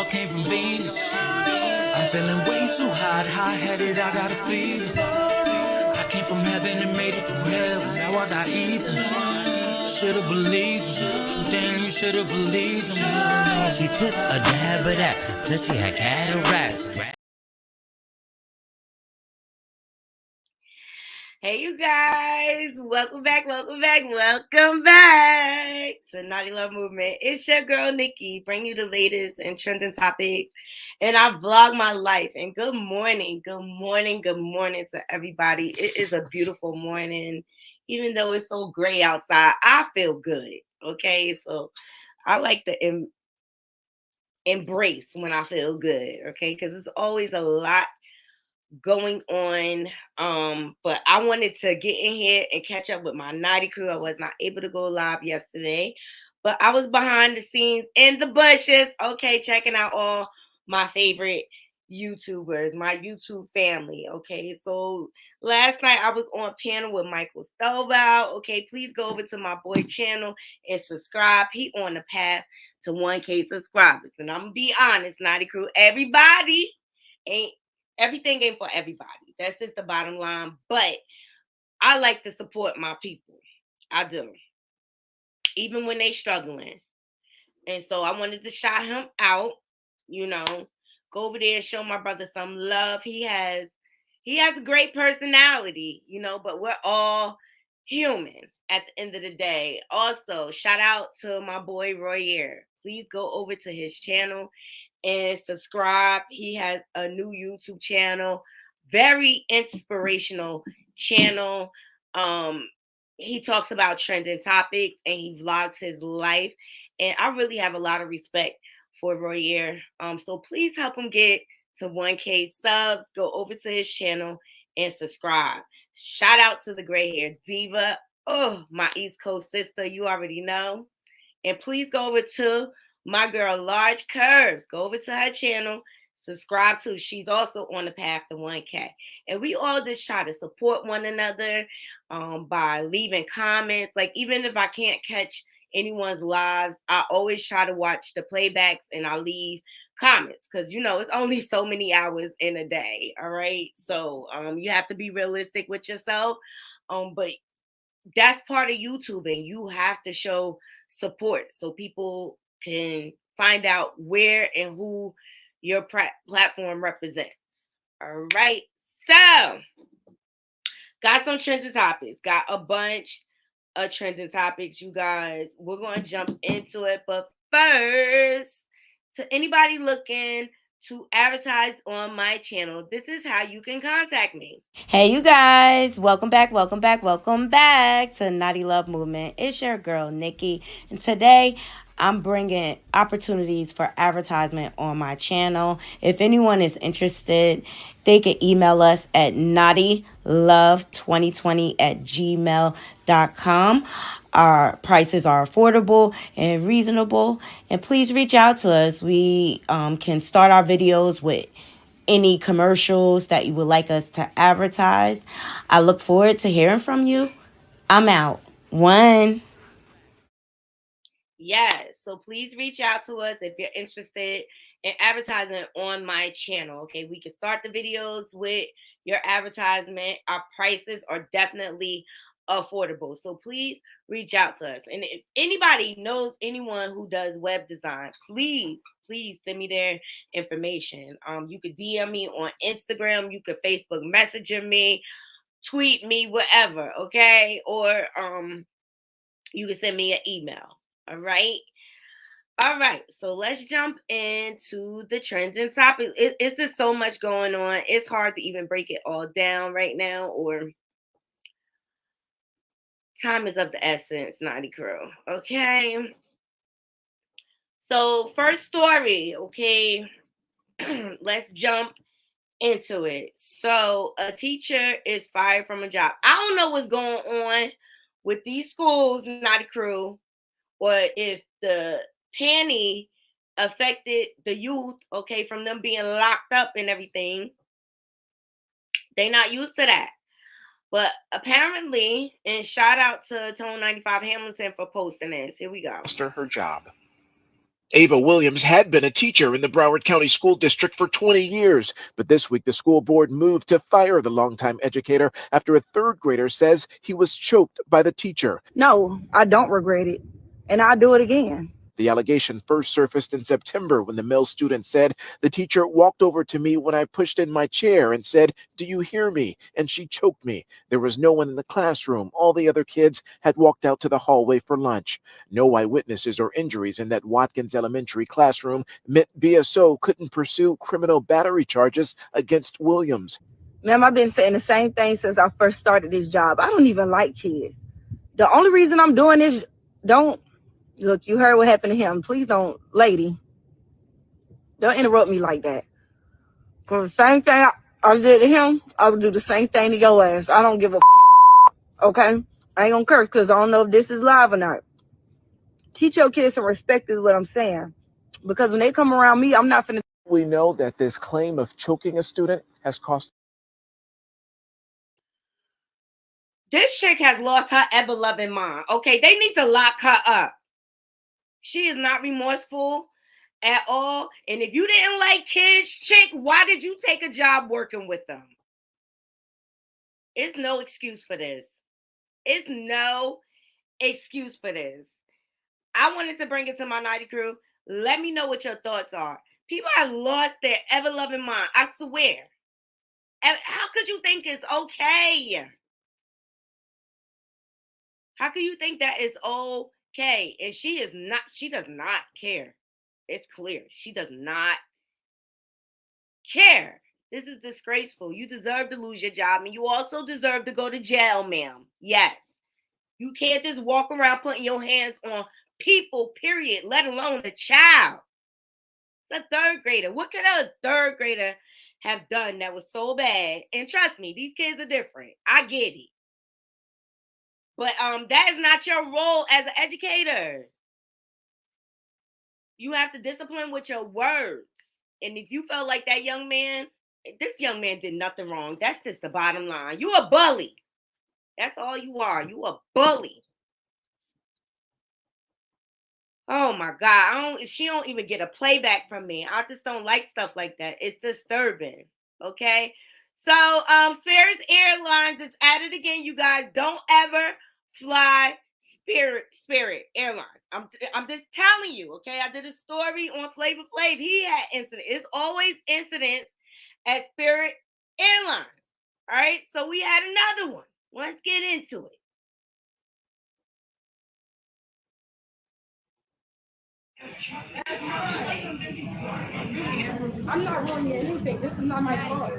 all came from Venus. I'm feeling way too hot-headed, I got a fever. I came from heaven and made it through hell, now I got evil. Should've believed him, damn, you should've believed him. She took a dab of that till she had cataracts. Hey, you guys, welcome back to Naughty Love Movement. It's your girl, Nikki, bringing you the latest and trending topics, and I vlog my life. And good morning to everybody. It is a beautiful morning. Even though it's so gray outside, I feel good, okay? So I like to embrace when I feel good, okay? Because it's always a lot going on, but I wanted to get in here and catch up with my naughty crew. I was not able to go live yesterday, but I was behind the scenes in the bushes, okay, checking out all my favorite YouTubers, my YouTube family, okay. So last night I was on panel with Michael Stovall, okay. Please go over to my boy channel and subscribe. He on the path to 1K subscribers, and I'm gonna be honest, naughty crew, everybody everything ain't for everybody. That's just the bottom line. But I like to support my people. I do. Even when they struggling. And so I wanted to shout him out, go over there and show my brother some love. He has a great personality, but we're all human at the end of the day. Also, shout out to my boy Royer. Please go over to his channel and subscribe. He has a new YouTube channel, very inspirational channel. He talks about trending topics and he vlogs his life. And I really have a lot of respect for Royer. So please help him get to 1K subs. Go over to his channel and subscribe. Shout out to the gray hair diva. Oh, my East Coast sister, you already know. And please go over to my girl, Large Curves. Go over to her channel, subscribe to. She's also on the path to 1K. And we all just try to support one another by leaving comments. Like, even if I can't catch anyone's lives, I always try to watch the playbacks and I leave comments because, it's only so many hours in a day. All right. So you have to be realistic with yourself. But that's part of YouTube, and you have to show support so people can find out where and who your platform represents. All right. So, got some trending topics. Got a bunch of trending topics, you guys. We're going to jump into it. But first, to anybody looking to advertise on my channel, this is how you can contact me. Hey, you guys, welcome back to Naughty Love Movement. It's your girl, Nikki, and today I'm bringing opportunities for advertisement on my channel. If anyone is interested, they can email us at knottylove2020@gmail.com. Our prices are affordable and reasonable. And please reach out to us. We can start our videos with any commercials that you would like us to advertise. I look forward to hearing from you. I'm out. One. Yes, so please reach out to us if you're interested in advertising on my channel. Okay, we can start the videos with your advertisement. Our prices are definitely affordable, so please reach out to us. And if anybody knows anyone who does web design, please send me their information. You could DM me on Instagram, you could Facebook Messenger me, tweet me, whatever, okay? Or you can send me an email. All right, so let's jump into the trending topics. It's just so much going on. It's hard to even break it all down right now, or time is of the essence, naughty crew. Okay. So first story, okay. Let's jump into it. So a teacher is fired from a job. I don't know what's going on with these schools, naughty crew, or if the panty affected the youth, okay, from them being locked up and everything. They're not used to that. But apparently, and shout out to Tone 95 Hamilton for posting this. Here we go. Her job. Ava Williams had been a teacher in the Broward County School District for 20 years, but this week the school board moved to fire the longtime educator after a third grader says he was choked by the teacher. No, I don't regret it, and I'll do it again. The allegation first surfaced in September when the male student said the teacher walked over to me when I pushed in my chair and said, "Do you hear me?" And she choked me. There was no one in the classroom. All the other kids had walked out to the hallway for lunch. No eyewitnesses or injuries in that Watkins Elementary classroom meant BSO couldn't pursue criminal battery charges against Williams. Ma'am, I've been saying the same thing since I first started this job. I don't even like kids. The only reason I'm doing this, look, you heard what happened to him. Please don't, lady, don't interrupt me like that. For the same thing I did to him, I would do the same thing to your ass. I don't give a okay? I ain't gonna curse because I don't know if this is live or not. Teach your kids some respect is what I'm saying. Because when they come around me, I'm not finna. We know that this claim of choking a student has cost. This chick has lost her ever-loving mind. Okay, they need to lock her up. She is not remorseful at all. And if you didn't like kids, chick, why did you take a job working with them? It's no excuse for this. It's no excuse for this. I wanted to bring it to my Nighty crew. Let me know what your thoughts are. People have lost their ever-loving mind. I swear. How could you think it's okay? How can you think that is okay? And she does not care. It's clear. She does not care. This is disgraceful. You deserve to lose your job, and you also deserve to go to jail, ma'am. Yes. You can't just walk around putting your hands on people, period, let alone a child. A third grader. What could a third grader have done that was so bad? And trust me, these kids are different. I get it. But that is not your role as an educator. You have to discipline with your words. And if you felt like that young man, this young man did nothing wrong. That's just the bottom line. You a bully. That's all you are. You a bully. Oh my God. She don't even get a playback from me. I just don't like stuff like that. It's disturbing. Okay. So Spirit Airlines is at it again, you guys. Don't ever fly Spirit Airlines. I'm just telling you, okay? I did a story on Flavor Flav. He had incidents. It's always incidents at Spirit Airlines. All right. So we had another one. Let's get into it. I'm not ruining anything. This is not my fault.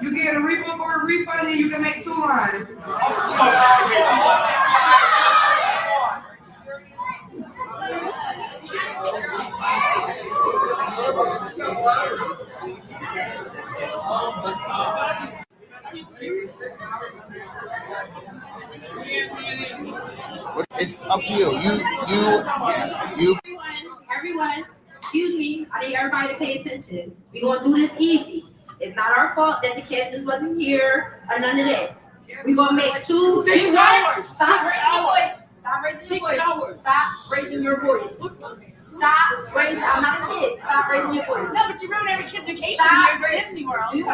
You get a rebook or a refund, and you can make 2 lines. It's up to you. You. Everyone, excuse me. I need everybody to pay attention. We're gonna do this easy. It's not our fault that the captain wasn't here or none of that. We're gonna make 2 6 hours. Stop raising your voice. Stop raising your voice. Stop raising your voice. Stop raising. I'm not a kid. Stop raising your voice. No, but you ruined every kid's vacation Stop. here at Disney World. Do you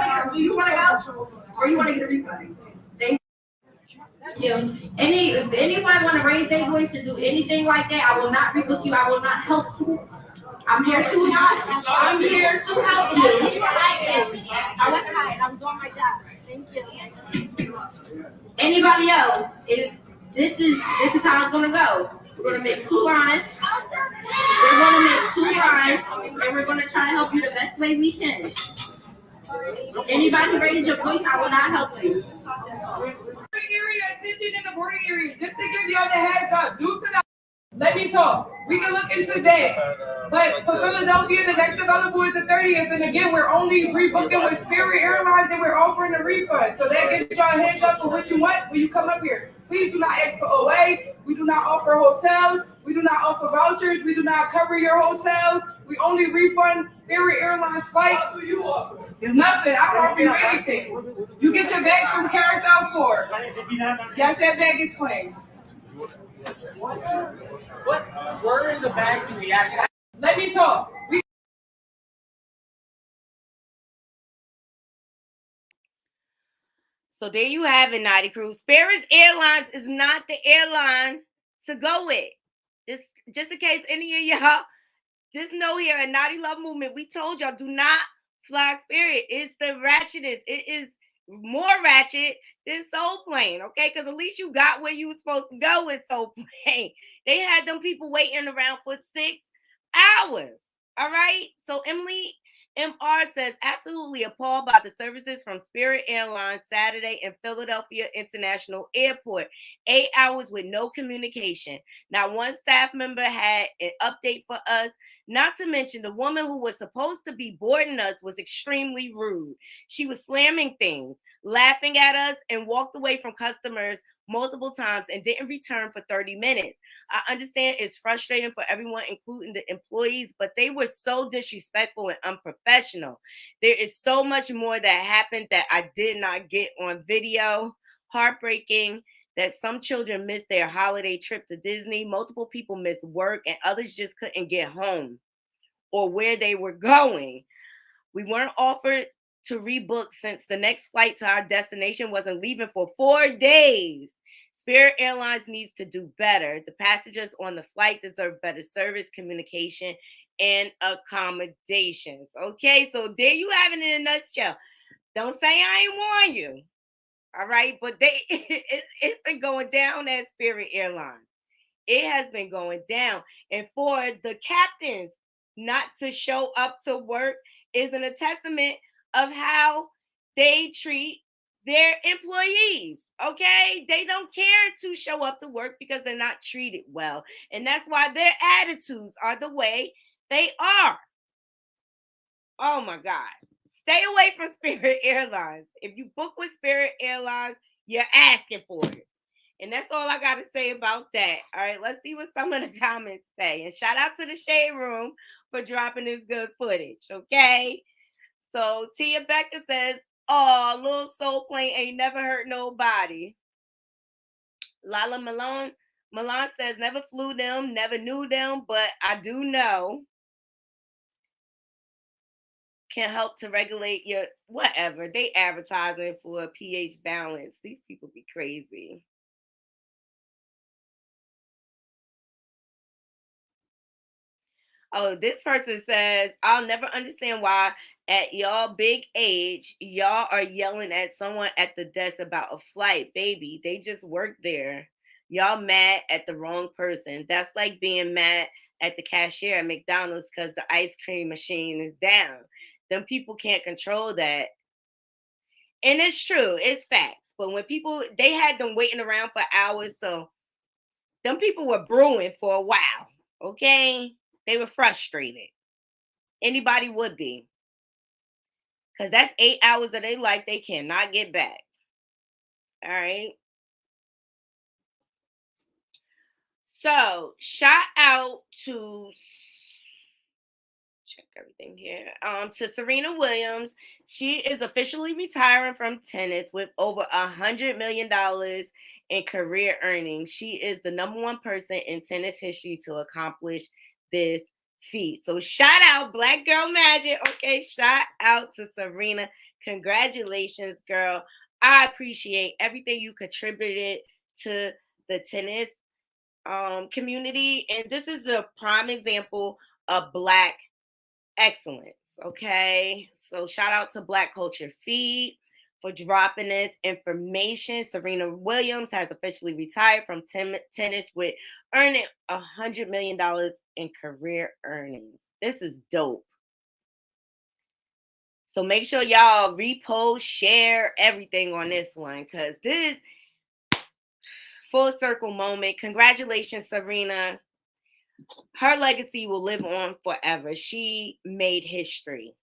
want to go? Or you want to get a refund? Thank you. If anyone want to raise their voice to do anything like that, I will not rebook you. I will not help you. I'm here to help. I'm here to help you. I wasn't hiding. I was doing my job. Thank you. Anybody else? If this is how it's gonna go. We're gonna make 2 lines. We're gonna make 2 lines, and we're gonna try to help you the best way we can. Anybody raise your voice, I will not help you. Boarding area, attention in the boarding area, just to give y'all the heads up. Due to the let me talk. We can look into that. But for Philadelphia, the next available is the 30th. And again, we're only rebooking with Spirit Airlines and we're offering a refund. So that gives y'all a heads up for what you want when you come up here. Please do not ask for OA. We do not offer hotels. We do not offer vouchers. We do not cover your hotels. We only refund Spirit Airlines flight. What do you offer? Nothing. I don't offer you anything. You get your bags from Carousel 4. Yes, that baggage claim. Where are the bags in the attic? Let me talk. So there you have it, Naughty Crew. Spirit Airlines is not the airline to go with. Just in case any of y'all just know here at Naughty Love Movement, we told y'all do not fly Spirit. It's the ratchetest. It is more ratchet than Soul Plane, okay? Because at least you got where you were supposed to go with Soul Plane. They had them people waiting around for 6 hours. All right. So Emily MR says, absolutely appalled by the services from Spirit Airlines Saturday in Philadelphia International Airport. 8 hours with no communication. Not one staff member had an update for us. Not to mention the woman who was supposed to be boarding us was extremely rude. She was slamming things, laughing at us, and walked away from customers multiple times and didn't return for 30 minutes. I understand it's frustrating for everyone, including the employees, but they were so disrespectful and unprofessional. There is so much more that happened that I did not get on video. Heartbreaking that some children missed their holiday trip to Disney. Multiple people missed work and others just couldn't get home or where they were going. We weren't offered to rebook since the next flight to our destination wasn't leaving for 4 days. Spirit Airlines needs to do better. The passengers on the flight deserve better service, communication, and accommodations. Okay, so there you have it in a nutshell. Don't say I ain't warn you. All right, but it's been going down at Spirit Airlines. It has been going down. And for the captains not to show up to work is a testament of how they treat their employees. Okay, they don't care to show up to work because they're not treated well. And that's why their attitudes are the way they are. Oh my God. Stay away from Spirit Airlines. If you book with Spirit Airlines, you're asking for it. And that's all I got to say about that. All right, let's see what some of the comments say. And shout out to the Shade Room for dropping this good footage, okay? So Tia Becca says, oh, little Soul Plane ain't never hurt nobody. Lala Malone says, never flew them, never knew them, but I do know. Can help to regulate your whatever. They advertising for a pH balance. These people be crazy. Oh, this person says, I'll never understand why at y'all big age, y'all are yelling at someone at the desk about a flight. Baby, they just work there. Y'all mad at the wrong person. That's like being mad at the cashier at McDonald's because the ice cream machine is down. Them people can't control that. And it's true, it's facts. But when people, they had them waiting around for hours, so them people were brewing for a while, okay? They were frustrated. Anybody would be. Because that's 8 hours of their life they cannot get back. All right? So, shout out to check everything here. To Serena Williams. She is officially retiring from tennis with over $100 million in career earnings. She is the number one person in tennis history to accomplish this feat. So shout out Black Girl Magic. Okay, shout out to Serena. Congratulations, girl. I appreciate everything you contributed to the tennis community. And this is a prime example of Black excellence. Okay, so shout out to Black Culture Feed for dropping this information. Serena Williams has officially retired from tennis with earning $100 million in career earnings. This is dope. So make sure y'all repost, share everything on this one because this full circle moment. Congratulations, Serena. Her legacy will live on forever. She made history.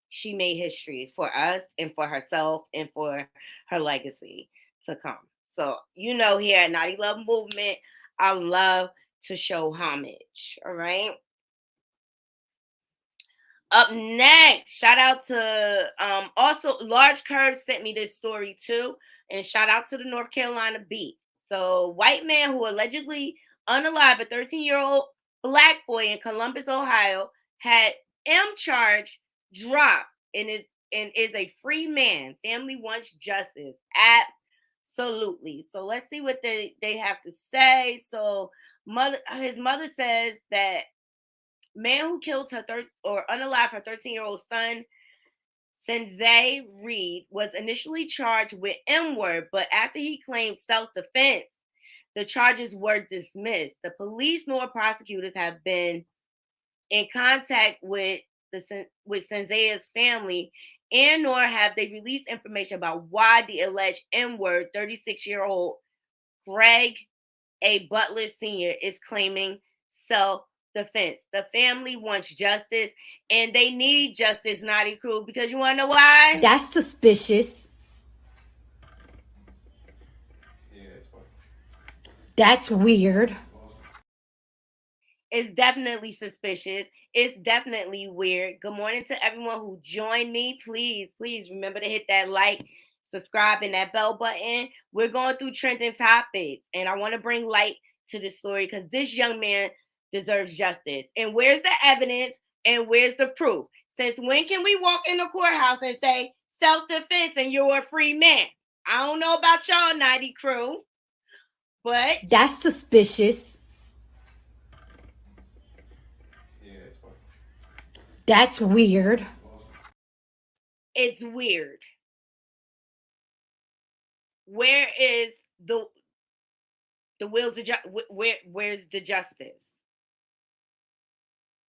She made history for us and for herself and for her legacy to come. So, you know, here at Naughty Love Movement, I love to show homage. All right. Up next, shout out to also Large Curve sent me this story too, and shout out to the North Carolina Beat. So, white man who allegedly unalived a 13-year-old black boy in Columbus, Ohio, had M charge dropped and is a free man. Family wants justice. Absolutely. So let's see what they have to say. So his mother says that man who killed her unalived her 13-year-old son, Senzay Reed, was initially charged with M-word, but after he claimed self-defense, the charges were dismissed. The police nor prosecutors have been in contact with Senzay's family, and nor have they released information about why the alleged M-word 36-year-old Greg A. Butler Sr. is claiming self-defense. The family wants justice, and they need justice, Naughty Crew, because you want to know why? That's suspicious. That's weird. It's definitely suspicious. It's definitely weird. Good morning to everyone who joined me. Please remember to hit that like, subscribe, and that bell button. We're going through trending topics, and I want to bring light to this story because this young man deserves justice. And where's the evidence and where's the proof? Since when can we walk in the courthouse and say self-defense and you're a free man? I don't know about y'all, Naughty Crew, but that's suspicious. That's weird. It's weird. Where is the wheels of where's the justice?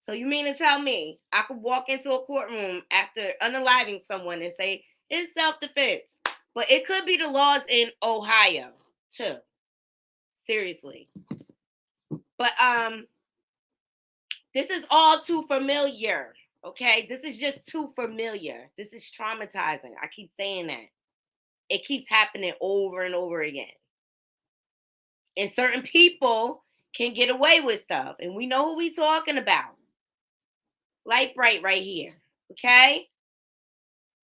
So you mean to tell me I could walk into a courtroom after unaliving someone and say it's self-defense, but it could be the laws in Ohio too. Seriously. But this is all too familiar. Okay, this is just too familiar. This is traumatizing. I keep saying that. It keeps happening over and over again. And certain people can get away with stuff. And we know who we're talking about. Light bright right here. Okay?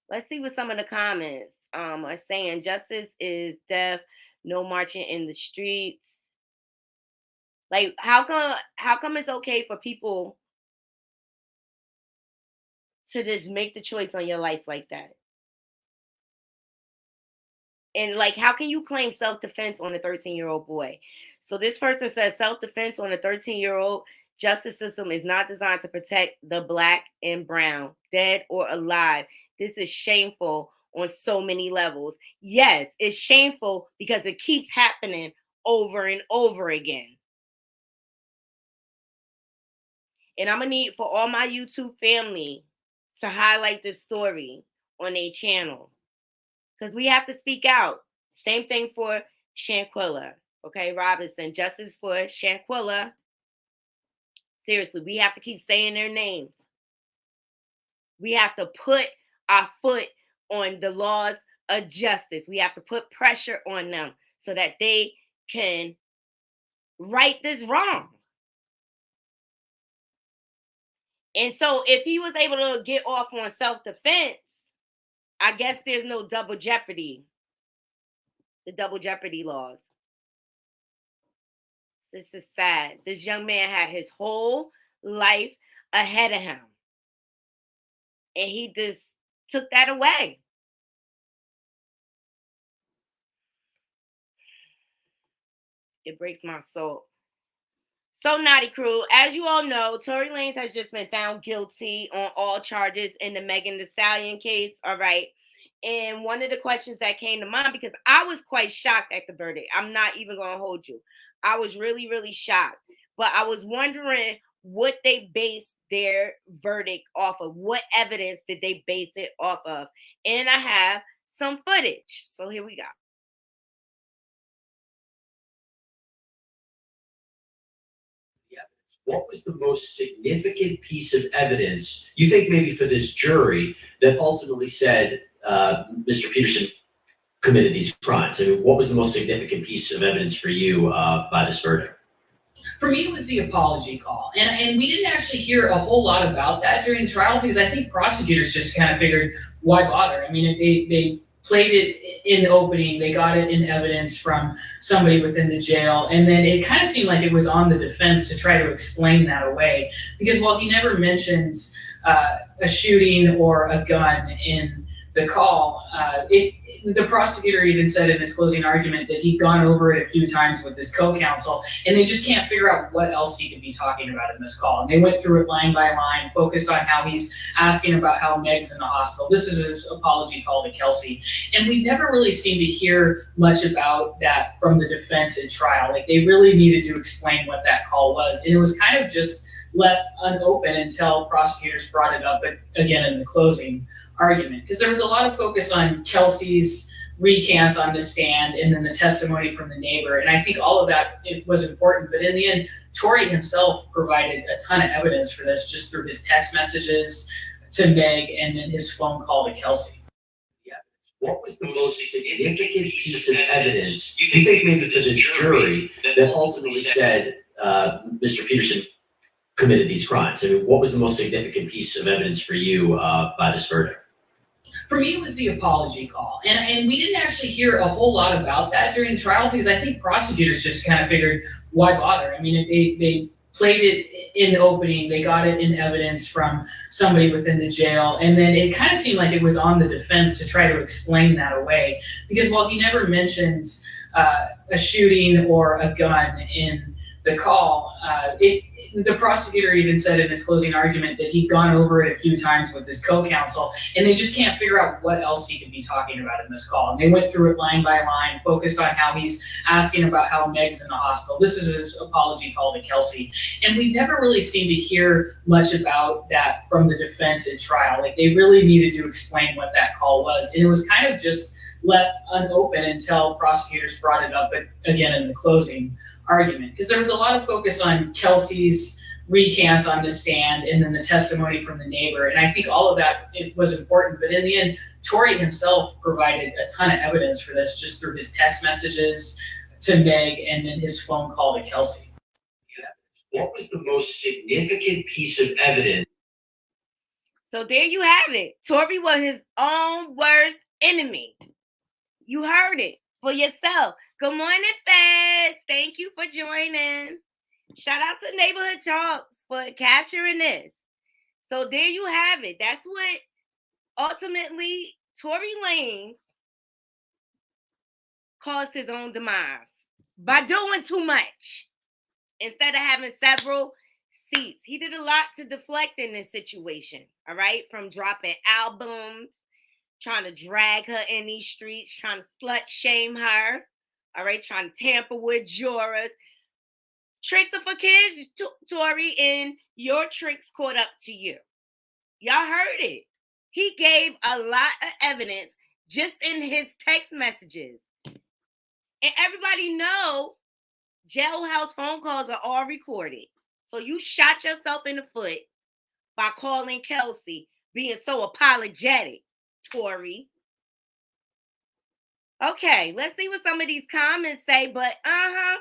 Let's see what some of the comments are saying. Justice is deaf. No marching in the streets. Like, how come it's okay for people to just make the choice on your life like that? And like, how can you claim self-defense on a 13-year-old boy? So this person says self-defense on a 13-year-old justice system is not designed to protect the black and brown, dead or alive. This is shameful on so many levels. Yes, it's shameful because it keeps happening over and over again. And I'm going to need for all my YouTube family to highlight this story on their channel. Because we have to speak out. Same thing for Shanquilla. Okay, Robinson. Justice for Shanquilla. Seriously, we have to keep saying their names. We have to put our foot on the laws of justice. We have to put pressure on them so that they can right this wrong. And so if he was able to get off on self-defense, I guess there's no double jeopardy. The double jeopardy laws. This is sad. This young man had his whole life ahead of him. And he just took that away. It breaks my soul. So, Naughty Crew, as you all know, Tory Lanez has just been found guilty on all charges in the Megan Thee Stallion case, all right? And one of the questions that came to mind, because I was quite shocked at the verdict. I'm not even going to hold you. I was really, really shocked. But I was wondering what they based their verdict off of. What evidence did they base it off of? And I have some footage. So here we go. What was the most significant piece of evidence you think maybe for this jury that ultimately said Mr. Peterson committed these crimes? I mean, what was the most significant piece of evidence for you by this verdict? For me, it was the apology call. And we didn't actually hear a whole lot about that during the trial because I think prosecutors just kind of figured, why bother? I mean, they played it in the opening, they got it in evidence from somebody within the jail, and then it kind of seemed like it was on the defense to try to explain that away. Because while he never mentions a shooting or a gun in the call, the prosecutor even said in his closing argument that he'd gone over it a few times with his co-counsel, and they just can't figure out what else he could be talking about in this call. And they went through it line by line, focused on how he's asking about how Meg's in the hospital. This is his apology call to Kelsey. And we never really seemed to hear much about that from the defense in trial. Like, they really needed to explain what that call was. And it was kind of just left unopened until prosecutors brought it up, but again, in the closing argument, because there was a lot of focus on Kelsey's recant on the stand and then the testimony from the neighbor. And I think all of that, it was important. But in the end, Tory himself provided a ton of evidence for this just through his text messages to Meg and then his phone call to Kelsey. What was the most significant piece of evidence you think maybe for this jury that ultimately said Mr. Peterson committed these crimes? I mean, what was the most significant piece of evidence for you by this verdict? For me, it was the apology call. And we didn't actually hear a whole lot about that during the trial because I think prosecutors just kind of figured, why bother? I mean, they played it in the opening, they got it in evidence from somebody within the jail, and then it kind of seemed like it was on the defense to try to explain that away. Because while he never mentions a shooting or a gun in the call, the prosecutor even said in his closing argument that he'd gone over it a few times with his co-counsel, and they just can't figure out what else he could be talking about in this call. And they went through it line by line, focused on how he's asking about how Meg's in the hospital. This is his apology call to Kelsey. And we never really seemed to hear much about that from the defense in trial. Like, they really needed to explain what that call was. And it was kind of just left unopened until prosecutors brought it up, but again, in the closing argument, because there was a lot of focus on Kelsey's recant on the stand and then the testimony from the neighbor. And I think all of that, it was important. But in the end, Tory himself provided a ton of evidence for this just through his text messages to Meg and then his phone call to Kelsey. What was the most significant piece of evidence? So there you have it. Tory was his own worst enemy. You heard it for yourself. Good morning, Feds. Thank you for joining. Shout out to Neighborhood Talks for capturing this. So there you have it. That's what ultimately Tory Lanez caused his own demise by doing too much instead of having several seats. He did a lot to deflect in this situation, all right? From dropping albums, trying to drag her in these streets, trying to slut shame her, all right, trying to tamper with jurors. Tricks are for kids, Tory, and your tricks caught up to you. Y'all heard it. He gave a lot of evidence just in his text messages. And everybody know jailhouse phone calls are all recorded. So you shot yourself in the foot by calling Kelsey, being so apologetic, Tory. Okay, let's see what some of these comments say, but I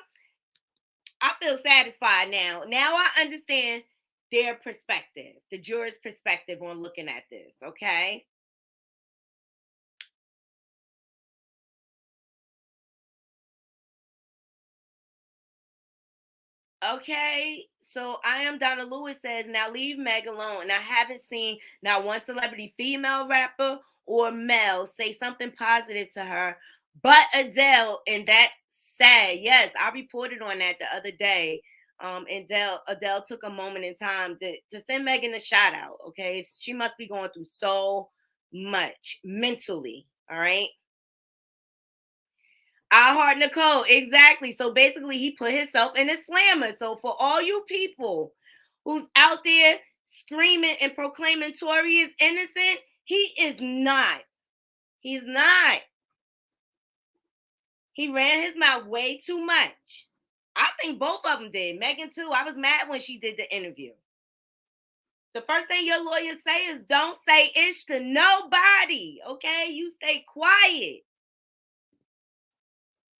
feel satisfied now. Now I understand their perspective, the juror's perspective on looking at this, okay? Okay, so I am Donna Lewis says, now leave Meg alone. And I haven't seen not one celebrity female rapper or male say something positive to her, but Adele, and that's sad. Yes, I reported on that the other day. And Adele took a moment in time to send Megan a shout out. Okay, she must be going through so much mentally. All right. I heart Nicole, exactly. So basically, he put himself in a slammer. So for all you people who's out there screaming and proclaiming Tory is innocent, he is not. He's not. He ran his mouth way too much. I think both of them did. Megan too. I was mad when she did the interview. The first thing your lawyers say is don't say ish to nobody. Okay, you stay quiet.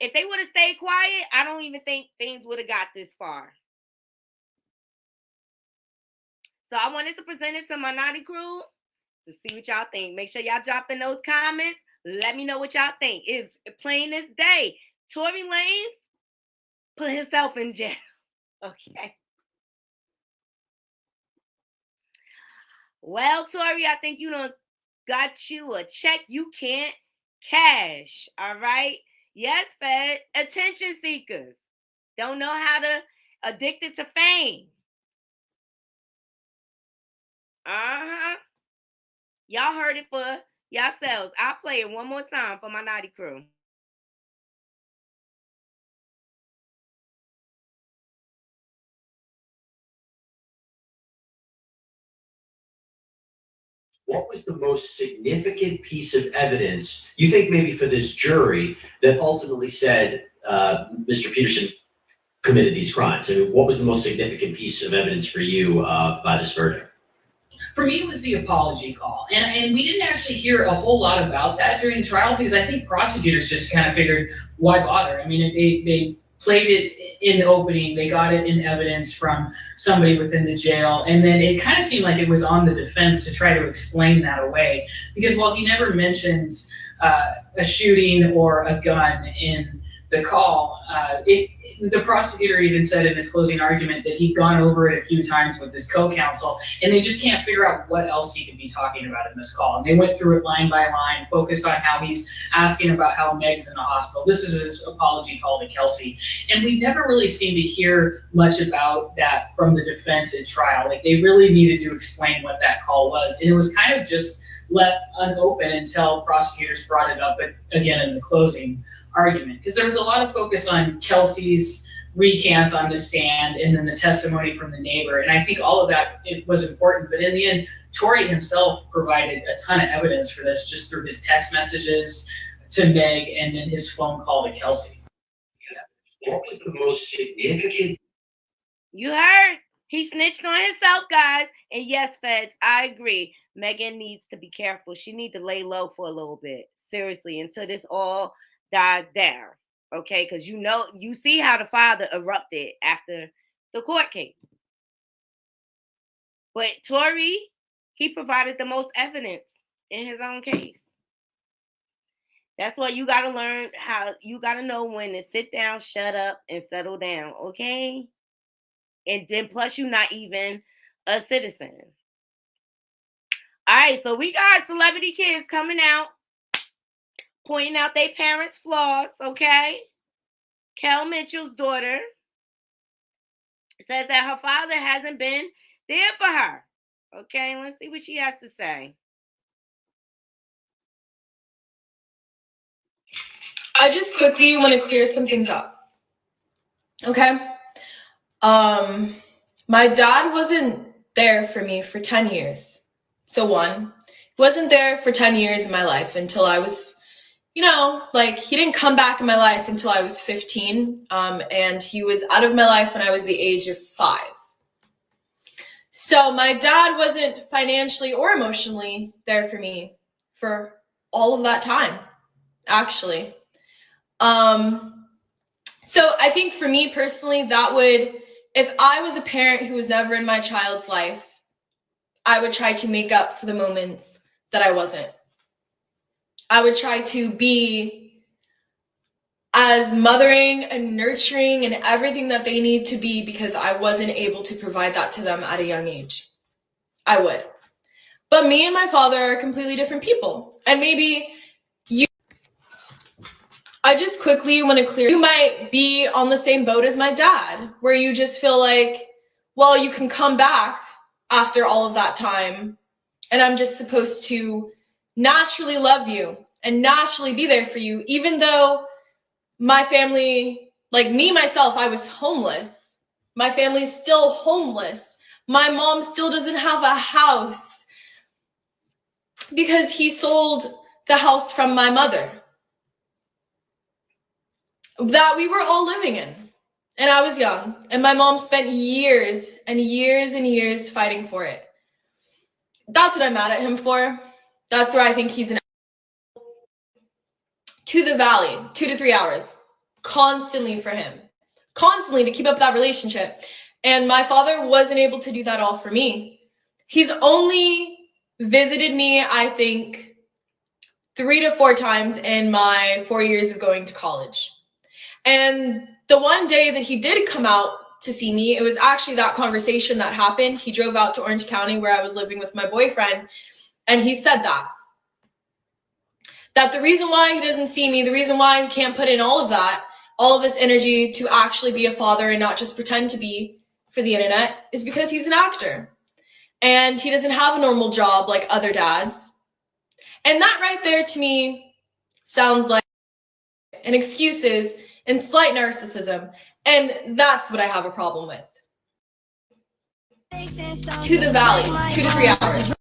If they would have stayed quiet, I don't even think things would have got this far. So I wanted to present it to my naughty crew to see what y'all think. Make sure y'all drop in those comments. Let me know what y'all think. It's plain as day. Tory Lanez put himself in jail. Okay. Well, Tory, I think you done got you a check you can't cash. All right. Yes, Fed. Attention seekers. Don't know how to addicted to fame. Y'all heard it for yourselves. I'll play it one more time for my naughty crew. What was the most significant piece of evidence you think maybe for this jury that ultimately said Mr. Peterson committed these crimes? I mean, what was the most significant piece of evidence for you by this verdict? For me, it was the apology call. And we didn't actually hear a whole lot about that during trial because I think prosecutors just kind of figured, why bother? I mean, they played it in the opening, they got it in evidence from somebody within the jail, and then it kind of seemed like it was on the defense to try to explain that away. Because while he never mentions a shooting or a gun in the call, the prosecutor even said in his closing argument that he'd gone over it a few times with his co-counsel, and they just can't figure out what else he could be talking about in this call. And they went through it line by line, focused on how he's asking about how Meg's in the hospital. This is his apology call to Kelsey. And we never really seemed to hear much about that from the defense at trial. Like, they really needed to explain what that call was. And it was kind of just left unopened until prosecutors brought it up again in the closing argument, because there was a lot of focus on Kelsey's recant on the stand and then the testimony from the neighbor, and I think all of that was important. But in the end, Tory himself provided a ton of evidence for this just through his text messages to Meg and then his phone call to Kelsey. What was the most significant? You heard. He snitched on himself, guys. And yes, feds, I agree. Megan needs to be careful. She needs to lay low for a little bit. Seriously, until this all dies down. Okay? Because you see how the father erupted after the court case. But Tory, he provided the most evidence in his own case. That's why you got to learn how, you got to know when to sit down, shut up, and settle down. Okay? And then plus you're not even a citizen. All right, so we got celebrity kids coming out, pointing out their parents' flaws, okay? Kel Mitchell's daughter says that her father hasn't been there for her. Okay, let's see what she has to say. I just quickly want to clear some things up. Okay? My dad wasn't there for me for 10 years. So one, he wasn't there for 10 years in my life until I was, he didn't come back in my life until I was 15. And he was out of my life when I was the age of 5. So my dad wasn't financially or emotionally there for me for all of that time, actually. So I think for me personally, that would, if I was a parent who was never in my child's life, I would try to make up for the moments that I wasn't. I would try to be as mothering and nurturing and everything that they need to be because I wasn't able to provide that to them at a young age. I would. But me and my father are completely different people. And maybe I just quickly want to clear, you might be on the same boat as my dad, where you just feel like, well, you can come back after all of that time, and I'm just supposed to naturally love you and naturally be there for you, even though my family, like me, myself, I was homeless. My family's still homeless. My mom still doesn't have a house because he sold the house from my mother that we were all living in. And I was young, and my mom spent years and years and years fighting for it. That's what I'm mad at him for. That's where I think he's an to the valley, 2 to 3 hours, constantly for him, constantly to keep up that relationship. And my father wasn't able to do that all for me. He's only visited me, I think, 3 to 4 times in my 4 years of going to college. And the one day that he did come out to see me, it was actually that conversation that happened. He drove out to Orange County where I was living with my boyfriend, and he said that the reason why he doesn't see me, the reason why he can't put in all of this energy to actually be a father and not just pretend to be for the internet, is because he's an actor. And he doesn't have a normal job like other dads. And that right there to me sounds like an excuses and slight narcissism. And that's what I have a problem with. To the valley, 2 to 3 hours.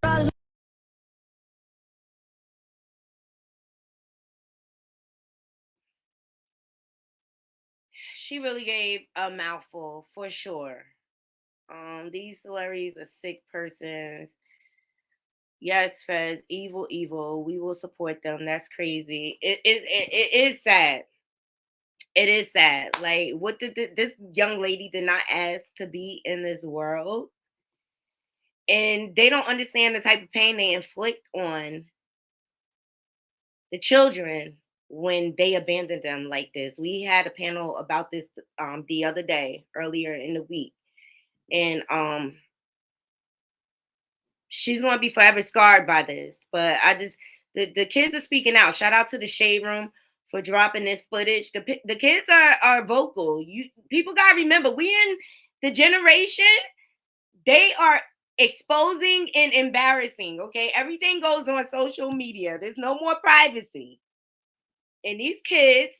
She really gave a mouthful for sure. These celebrities are sick persons. Yes, Fez, evil. We will support them. That's crazy. It is sad. It is sad. Like, what did this young lady did not ask to be in this world, and they don't understand the type of pain they inflict on the children when they abandon them like this. We had a panel about this the other day, earlier in the week, and she's going to be forever scarred by this. But the kids are speaking out. Shout out to the Shade Room for dropping this footage. The kids are vocal. People got to remember, we in the generation, they are exposing and embarrassing, okay? Everything goes on social media. There's no more privacy. And these kids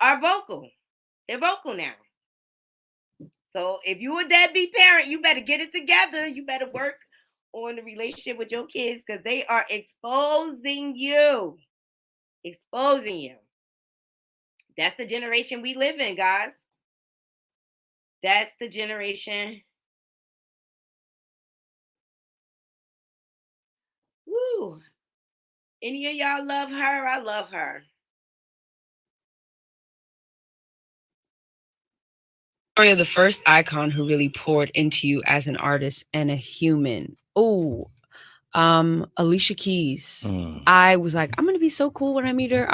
are vocal. They're vocal now. So if you're a deadbeat parent, you better get it together. You better work on the relationship with your kids, because they are exposing you. Exposing you. That's the generation we live in, guys. That's the generation. Woo. Any of y'all love her? I love her. You're the first icon who really poured into you as an artist and a human. Oh, Alicia Keys. I was like, I'm gonna be so cool when I meet her.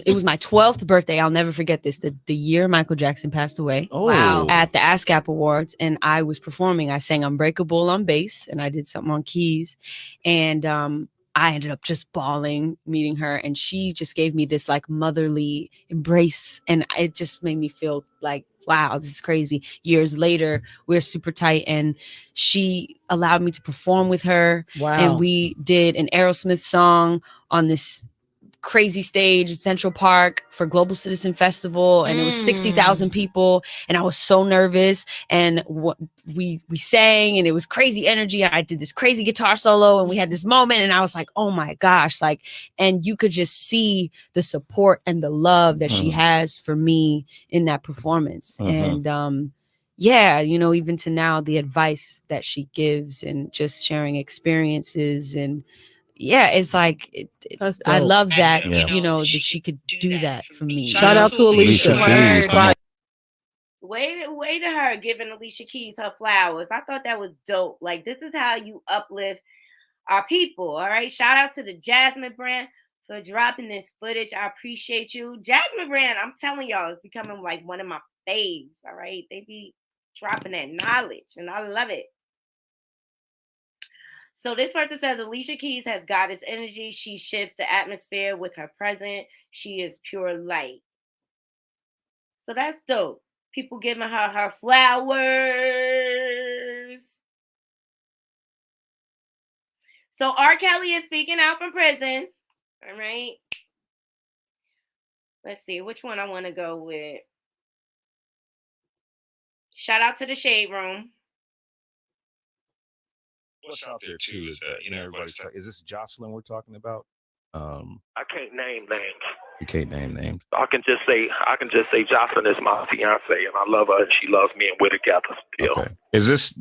It was my 12th birthday. I'll never forget this. The year Michael Jackson passed away. Oh. Wow. At the ASCAP Awards, and I was performing. I sang Unbreakable on bass, and I did something on keys. And I ended up just bawling meeting her, and she just gave me this like motherly embrace, and it just made me feel like, wow, this is crazy. Years later, we're super tight, and she allowed me to perform with her. Wow. And we did an Aerosmith song on this crazy stage in Central Park for Global Citizen Festival, and it was 60,000 people, and I was so nervous, and we sang, and it was crazy energy, and I did this crazy guitar solo, and we had this moment, and I was like, oh my gosh, like, and you could just see the support and the love that she has for me in that performance. And yeah, you know, even to now, the advice that she gives and just sharing experiences, and yeah, it's like I love that, you know, that she could do that for me. Shout out to Alicia. Way to her giving Alicia Keys her flowers. I thought that was dope. Like, this is how you uplift our people. All right. Shout out to the Jasmine brand for dropping this footage. I appreciate you. Jasmine brand, I'm telling y'all, it's becoming like one of my faves. All right. They be dropping that knowledge, and I love it. So this person says Alicia Keys has goddess energy. She shifts the atmosphere with her presence. She is pure light. So that's dope. People giving her flowers. So R. Kelly is speaking out from prison. All right. Let's see which one I want to go with. Shout out to the Shade Room. What's out there too is that, you know, everybody's talking, is this Jocelyn we're talking about? I can't name names. You can't name names. I can just say Jocelyn is my fiance, and I love her, and she loves me, and we're together still. Okay. Is this?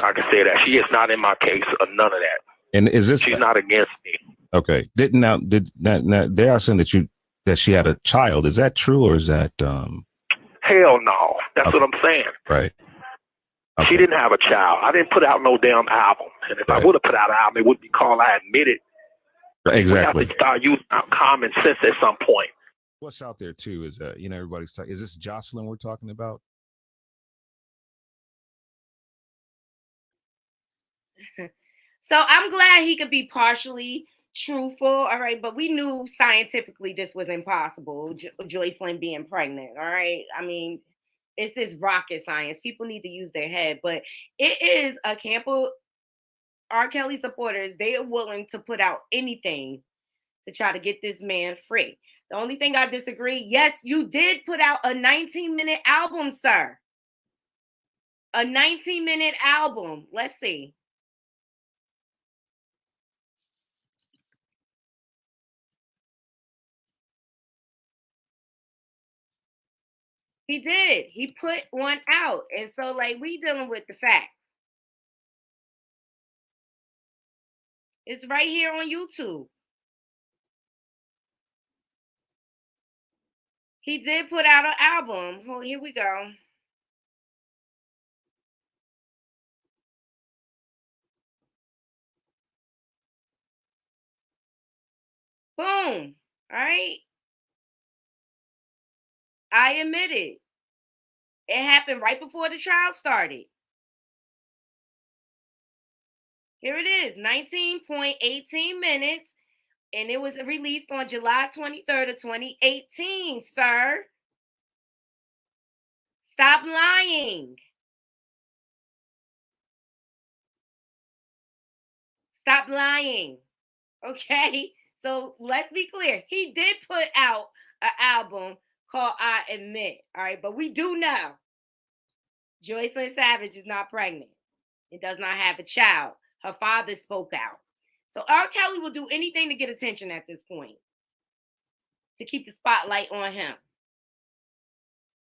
I can say that she is not in my case or none of that. And is this? She's not against me. Okay. Did they are saying that she had a child? Is that true, or is that? Hell no. That's what I'm saying. Right. Okay. She didn't have a child. I didn't put out no damn album. And if I would have put out an album, it would be called I Admit It. Exactly. We have to start using our common sense at some point. What's out there too is everybody's talking. Is this Jocelyn we're talking about? So I'm glad he could be partially truthful, all right, but we knew scientifically this was impossible, Joycelyn being pregnant, all right? I mean, it's this rocket science. People need to use their head, but it is a camp of R. Kelly supporters. They are willing to put out anything to try to get this man free. The only thing I disagree, yes, you did put out a 19-minute album, sir. A 19-minute album. Let's see. He did. He put one out. And so, like, we dealing with the facts. It's right here on YouTube. He did put out an album. Oh, here we go. Boom. All right. I admit it. It happened right before the trial started. Here it is, 19.18 minutes. And it was released on July 23rd of 2018, sir. Stop lying. Stop lying. Okay? So let's be clear. He did put out an album called I Admit. All right, but we do know Joycelyn Savage is not pregnant. It does not have a child. Her father spoke out. So R. Kelly will do anything to get attention at this point, to keep the spotlight on him.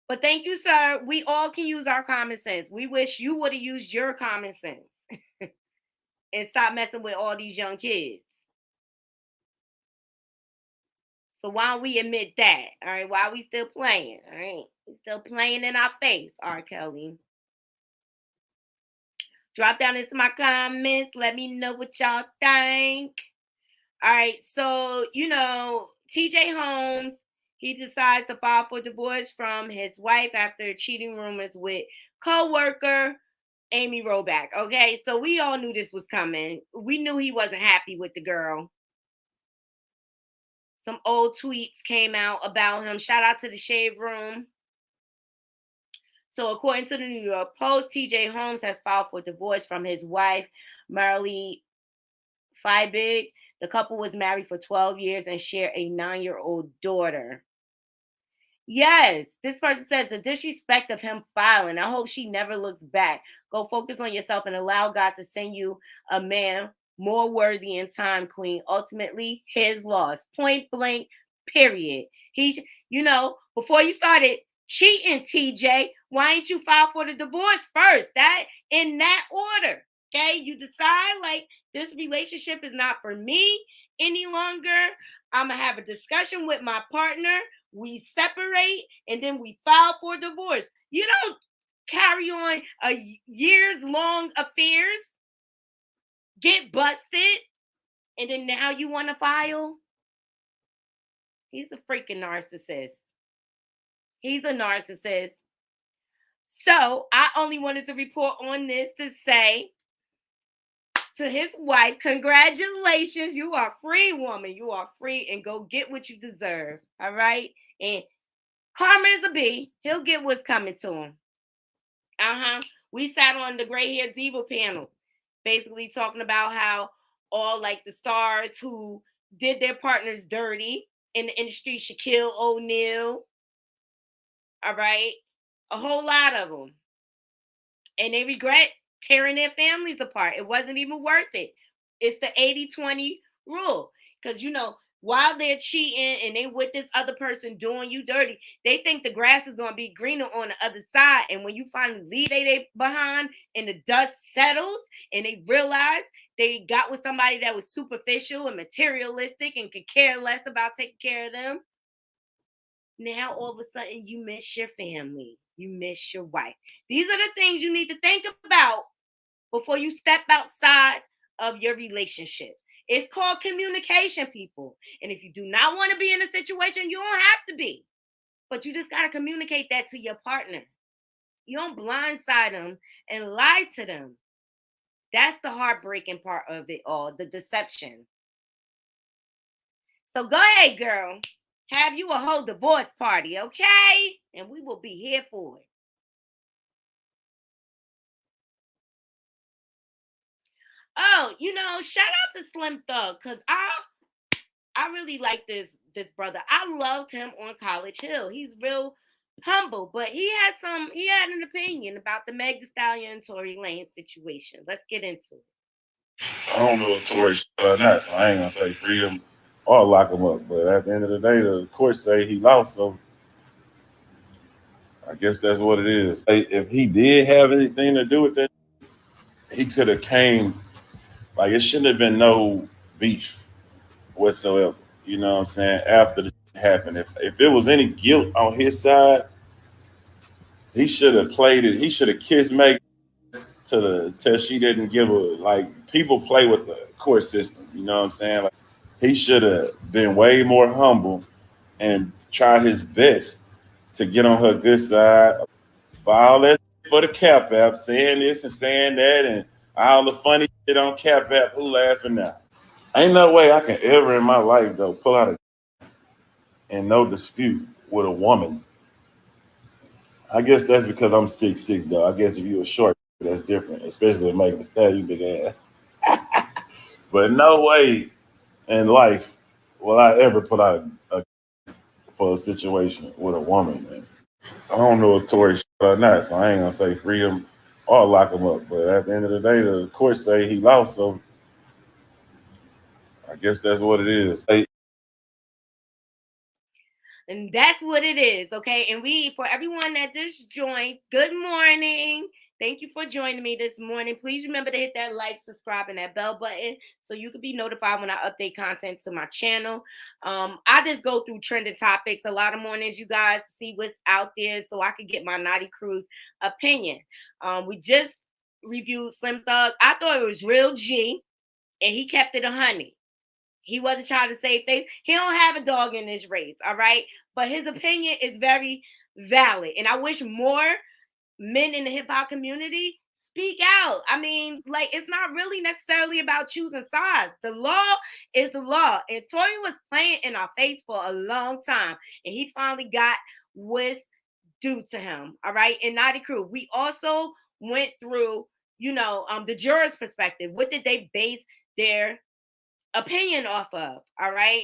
But thank you, sir. We all can use our common sense. We wish you would have used your common sense and stop messing with all these young kids. So why don't we admit that? All right, why are we still playing? All right, we still playing in our face, R. Kelly. Drop down into my comments. Let me know what y'all think. All right, so TJ Holmes, he decides to file for divorce from his wife after cheating rumors with co-worker Amy Roback. Okay, so we all knew this was coming. We knew he wasn't happy with the girl. Some old tweets came out about him. Shout out to the Shade Room. So according to the New York Post, TJ Holmes has filed for divorce from his wife, Marilee Fiebig. The couple was married for 12 years and share a 9-year-old daughter. Yes, this person says the disrespect of him filing. I hope she never looks back. Go focus on yourself and allow God to send you a man more worthy in time, queen. Ultimately, his loss. Point blank, period. Before you started cheating, TJ, why ain't you file for the divorce first? That in that order. Okay, you decide like this relationship is not for me any longer. I'm gonna have a discussion with my partner. We separate and then we file for divorce. You don't carry on a years-long affairs, get busted, and then now you want to file. He's a freaking narcissist. He's a narcissist. So I only wanted to report on this to say to his wife, congratulations, you are free, woman. You are free, and go get what you deserve. All right? And karma is a bee. He'll get what's coming to him. We sat on the Gray Hair Diva panel, basically talking about how all like the stars who did their partners dirty in the industry, Shaquille O'Neal, all right, a whole lot of them, and they regret tearing their families apart. It wasn't even worth it. It's the 80-20 rule. Because, while they're cheating and they with this other person doing you dirty, they think the grass is going to be greener on the other side. And when you finally leave they behind and the dust settles and they realize they got with somebody that was superficial and materialistic and could care less about taking care of them, now all of a sudden you miss your family, you miss your wife. These are the things you need to think about before you step outside of your relationship. It's called communication, people. And if you do not want to be in a situation, you don't have to be. But you just got to communicate that to your partner. You don't blindside them and lie to them. That's the heartbreaking part of it all, the deception. So go ahead, girl. Have you a whole divorce party, okay? And we will be here for it. Oh, shout out to Slim Thug, because I really like this brother. I loved him on College Hill. He's real humble, but he had an opinion about the Meg Thee Stallion and Tory Lanez situation. Let's get into it. I don't know if Tory or not, so I ain't gonna say free him or lock him up. But at the end of the day, the court say he lost, so I guess that's what it is. If he did have anything to do with that, he could have came. Like, it shouldn't have been no beef whatsoever. You know what I'm saying? After the happened, if it was any guilt on his side, he should have played it. He should have kissed Meg till she didn't give a, like, people play with the court system. You know what I'm saying? Like, he should have been way more humble and tried his best to get on her good side. For all that for the Cap app, saying this and saying that, and all the funny shit on Cap app, who laughing now? Ain't no way I can ever in my life, though, pull out in no dispute with a woman. I guess that's because I'm 6'6", though. I guess if you were short, that's different, especially with making a stab, you big ass. But no way in life will I ever put out for a situation with a woman, man. I don't know if Tory or not, so I ain't gonna say free him or lock him up. But at the end of the day, the court say he lost, so I guess that's what it is. And that's what it is, okay? And for everyone that just joined, good morning. Thank you for joining me this morning. Please remember to hit that like, subscribe, and that bell button so you can be notified when I update content to my channel. I just go through trending topics a lot of mornings, you guys, to see what's out there so I can get my Naughty Crew's opinion. We just reviewed Slim Thug. I thought it was real G, and he kept it 100. He wasn't trying to save face. He don't have a dog in this race, all right? But his opinion is very valid. And I wish more men in the hip-hop community speak out. I mean, like, it's not really necessarily about choosing sides. The law is the law. And Tory was playing in our face for a long time. And he finally got what's due to him, all right? And Naughty Crew, we also went through, the juror's perspective. What did they base their opinion off of? All right.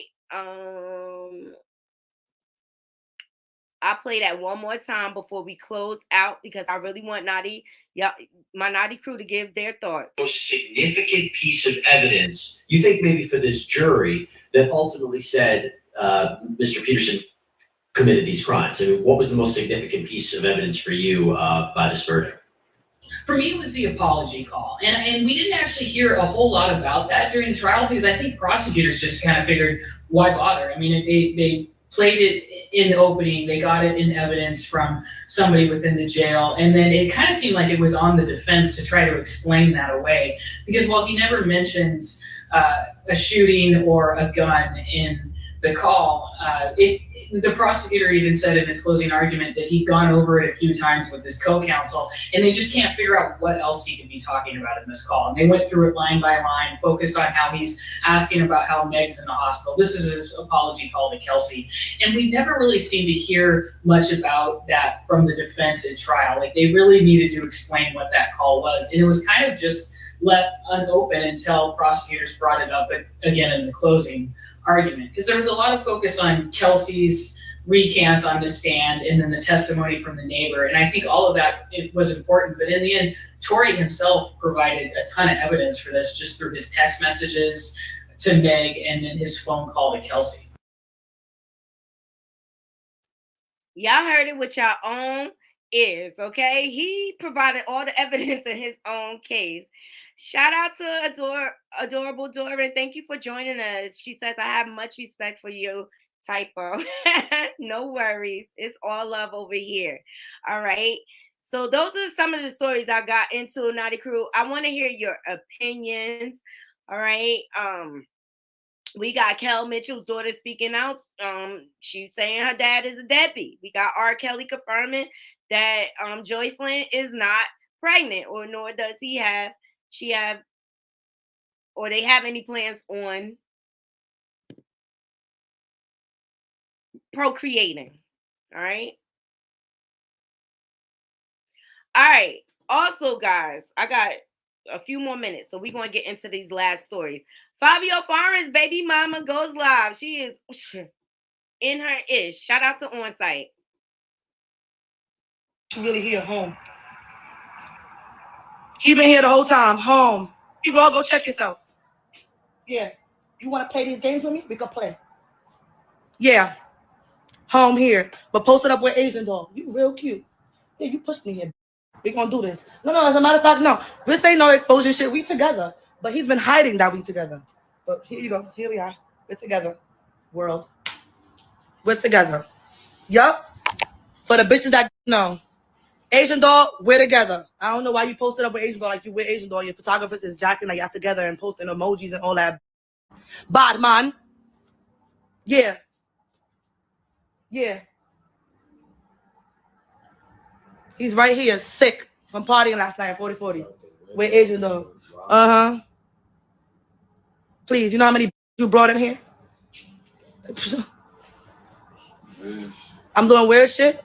I'll play that one more time before we close out because I really want my Naughty Crew to give their thoughts. Most significant piece of evidence, you think maybe for this jury that ultimately said Mr. Peterson committed these crimes? I mean, what was the most significant piece of evidence for you by this verdict? For me, it was the apology call. And we didn't actually hear a whole lot about that during the trial because I think prosecutors just kind of figured, why bother? I mean, they played it in the opening, they got it in evidence from somebody within the jail, and then it kind of seemed like it was on the defense to try to explain that away. Because while he never mentions a shooting or a gun in the call, the prosecutor even said in his closing argument that he'd gone over it a few times with his co-counsel, and they just can't figure out what else he could be talking about in this call. And they went through it line by line, focused on how he's asking about how Meg's in the hospital. This is his apology call to Kelsey. And we never really seemed to hear much about that from the defense at trial. Like, they really needed to explain what that call was. And it was kind of just left unopened until prosecutors brought it up again in the closing argument, because there was a lot of focus on Kelsey's recant on the stand and then the testimony from the neighbor, and I think all of that, it was important. But in the end, Tory himself provided a ton of evidence for this just through his text messages to Meg and then his phone call to Kelsey. Y'all heard it with your own ears, okay? He provided all the evidence in his own case. Shout out to Adorable Doran. Thank you for joining us. She says, I have much respect for you. Typo. No worries. It's all love over here. All right. So those are some of the stories I got into, Naughty Crew. I want to hear your opinions. All right. We got Kel Mitchell's daughter speaking out. She's saying her dad is a deadbeat. We got R. Kelly confirming that Joycelyn is not pregnant, or nor does she have, or they have any plans on procreating. All right. All right. Also, guys, I got a few more minutes, so we're going to get into these last stories. Favio Foreign's baby mama goes live. She is in her ish. Shout out to On Site. She really here, home. He been here the whole time, home. You all go check yourself. Yeah. You want to play these games with me? We can play. Yeah. Home here. But post it up with Asian doll. You real cute. Yeah, you pushed me here. We gonna do this. No, as a matter of fact, no. This ain't no exposure shit. We together. But he's been hiding that we together. But here you go. Here we are. We're together. World. We're together. Yup. For the bitches that know. Asian doll, we're together. I don't know why you posted up with Asian doll like you with Asian doll. Your photographers is jacking like y'all together and posting emojis and all that. Bad man. Yeah. Yeah. He's right here, sick from partying last night at 4040 with Asian doll. Uh-huh. Please, you know how many you brought in here? I'm doing weird shit.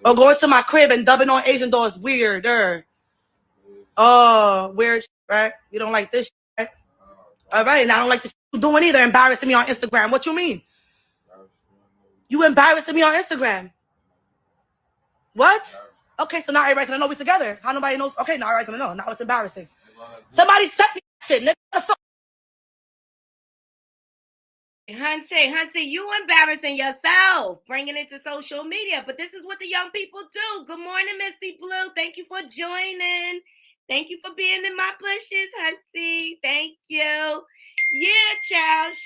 Or going to my crib and dubbing on Asian doll is weirder. Oh, weird shit, right? You don't like this shit, right? All right, and I don't like the shit you doing either, embarrassing me on Instagram. What you mean? You embarrassing me on Instagram. What? Okay, so now everybody's gonna know we're together. How nobody knows? Okay, now everybody's gonna know. Now it's embarrassing. Somebody sent me that shit, nigga. What the fuck? Hunty, you embarrassing yourself, bringing it to social media. But this is what the young people do. Good morning, Misty Blue. Thank you for joining. Thank you for being in my bushes, Hunty. Thank you. Yeah, child.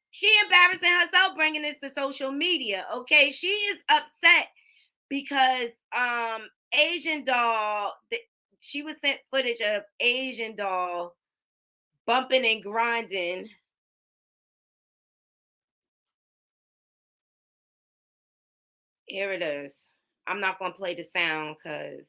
She embarrassing herself, bringing this to social media. Okay, she is upset because Asian doll. She was sent footage of Asian doll bumping and grinding. Here it is. I'm not going to play the sound because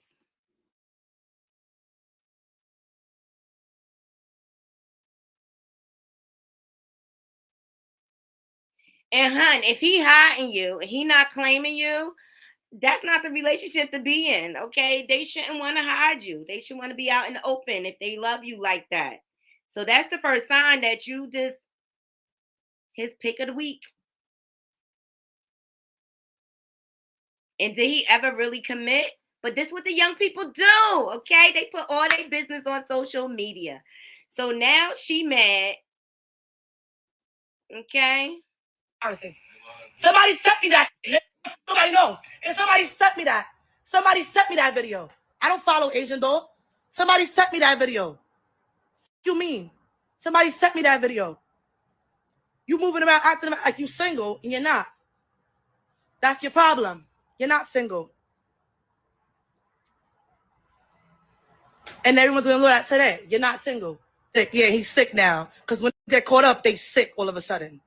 and hun, if he hiding you, he not claiming you, that's not the relationship to be in, okay? They shouldn't want to hide you. They should want to be out in the open if they love you like that. So that's the first sign that you just his pick of the week. And did he ever really commit? But this is what the young people do, okay? They put all their business on social media. So now she mad, okay? Somebody sent me that shit. Nobody knows. And somebody sent me that. Somebody sent me that video. I don't follow Asian doll. Somebody sent me that video. What you mean? Somebody sent me that video. You moving around acting like you single and you're not. That's your problem. You're not single. And everyone's gonna know that today. You're not single. Sick. Yeah, he's sick now. Because when they get caught up, they sick all of a sudden.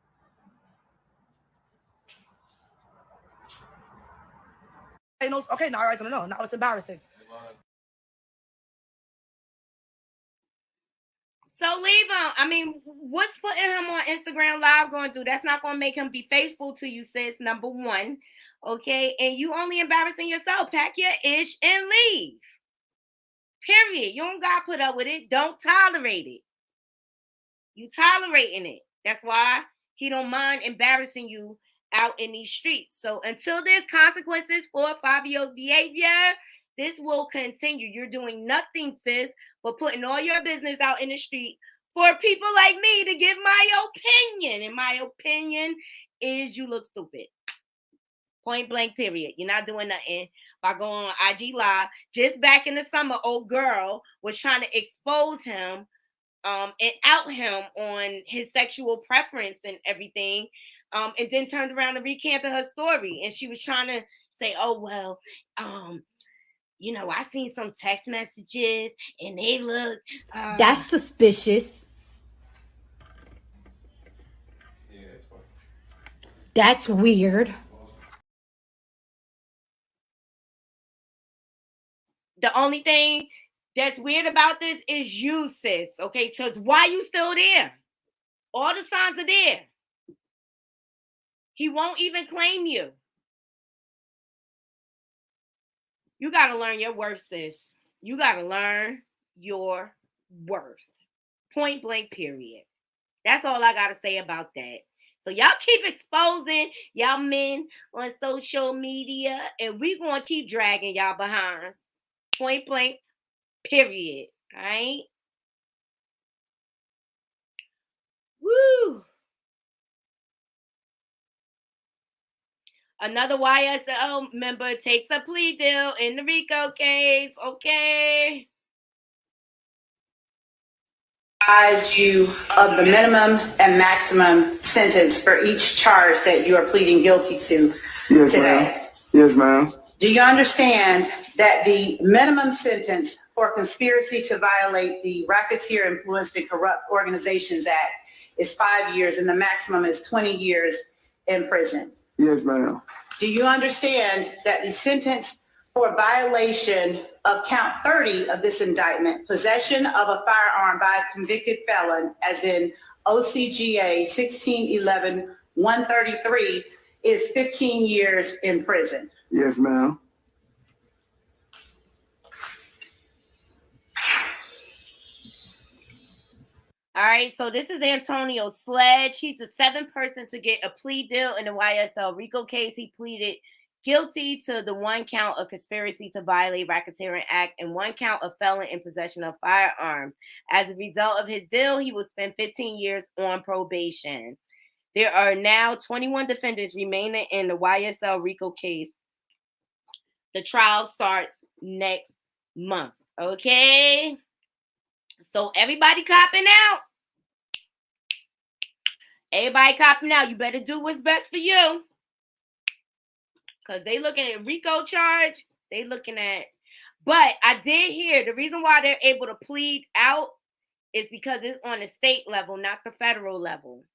Okay, now everybody's gonna know. Now it's embarrassing. So leave him. I mean, what's putting him on Instagram Live going to do? That's not going to make him be faithful to you, sis, number one. Okay? And you only embarrassing yourself. Pack your ish and leave. Period. You don't got to put up with it. Don't tolerate it. You tolerating it. That's why he don't mind embarrassing you out in these streets. So until there's consequences for Favio's behavior, this will continue. You're doing nothing, sis, but putting all your business out in the streets for people like me to give my opinion. And my opinion is you look stupid. Point blank, period. You're not doing nothing by going on IG Live. Just back in the summer, old girl was trying to expose him and out him on his sexual preference and everything, and then turned around and recanted her story. And she was trying to say, oh, well, you know, I seen some text messages and they look... That's suspicious. That's weird. The only thing that's weird about this is you, sis. Okay, because why you still there? All the signs are there. He won't even claim you. You got to learn your worth, sis. You got to learn your worth. Point blank, period. That's all I got to say about that. So y'all keep exposing y'all men on social media, and we going to keep dragging y'all behind. Point blank, period. All right? Woo! Another YSL member takes a plea deal in the RICO case. Okay. Advise you of the minimum and maximum sentence for each charge that you are pleading guilty to today. Ma'am. Yes, ma'am. Do you understand that the minimum sentence for conspiracy to violate the Racketeer Influenced and Corrupt Organizations Act is 5 years and the maximum is 20 years in prison? Yes, ma'am. Do you understand that the sentence for violation of count 30 of this indictment, possession of a firearm by a convicted felon, as in OCGA 1611-133, is 15 years in prison? Yes, ma'am. All right, so this is Antonio Sledge. He's the seventh person to get a plea deal in the YSL RICO case. He pleaded guilty to the one count of conspiracy to violate Racketeering Act and one count of felon in possession of firearms. As a result of his deal, he will spend 15 years on probation. There are now 21 defendants remaining in the YSL RICO case. The trial starts next month. Okay? So everybody copping out. Everybody copping out. You better do what's best for you. Because they looking at RICO charge. They looking at... But I did hear the reason why they're able to plead out is because it's on the state level, not the federal level.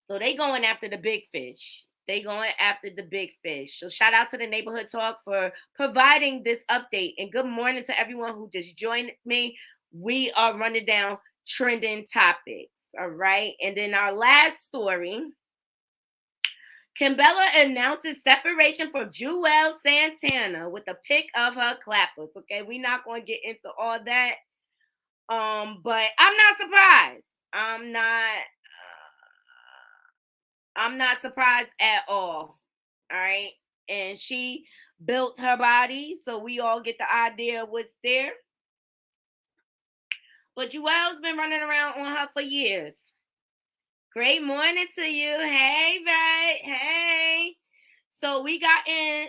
So they going after the big fish. They going after the big fish. So shout out to the Neighborhood Talk for providing this update. And good morning to everyone who just joined me. We are running down trending topics. All right. And then our last story. Kimbella announces separation from Juelz Santana with a pic of her clappers. Okay. We're not going to get into all that. But I'm not surprised. I'm not surprised at all. All right. And she built her body, so we all get the idea of what's there. But Juelz been running around on her for years. Great morning to you. Hey, babe. Hey. So we got in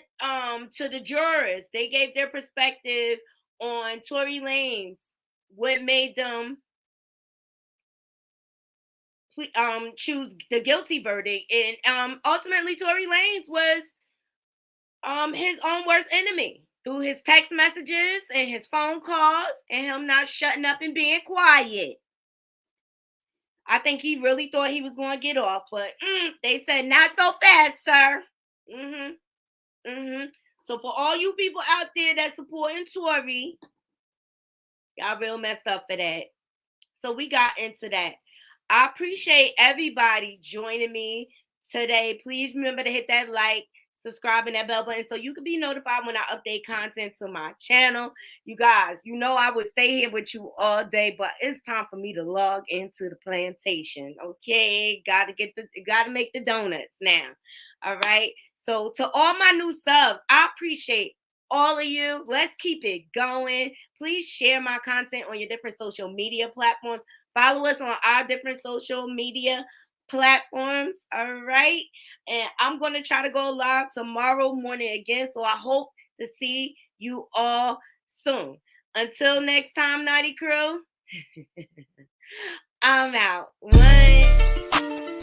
to the jurors. They gave their perspective on Tory Lanez, what made them choose the guilty verdict. And ultimately Tory Lanez was his own worst enemy through his text messages and his phone calls and him not shutting up and being quiet. I think he really thought he was going to get off, but they said not so fast, sir. So for all you people out there that's supporting Tory, y'all real messed up for that. So we got into that. I appreciate everybody joining me today. Please remember to hit that like, subscribe, and that bell button so you can be notified when I update content to my channel. You guys, you know I would stay here with you all day, but it's time for me to log into the plantation. Okay, gotta make the donuts now. All right. So to all my new subs, I appreciate all of you. Let's keep it going. Please share my content on your different social media platforms. Follow us on our different social media platforms. All right. And I'm going to try to go live tomorrow morning again. So I hope to see you all soon. Until next time, Naughty Crew. I'm out. One.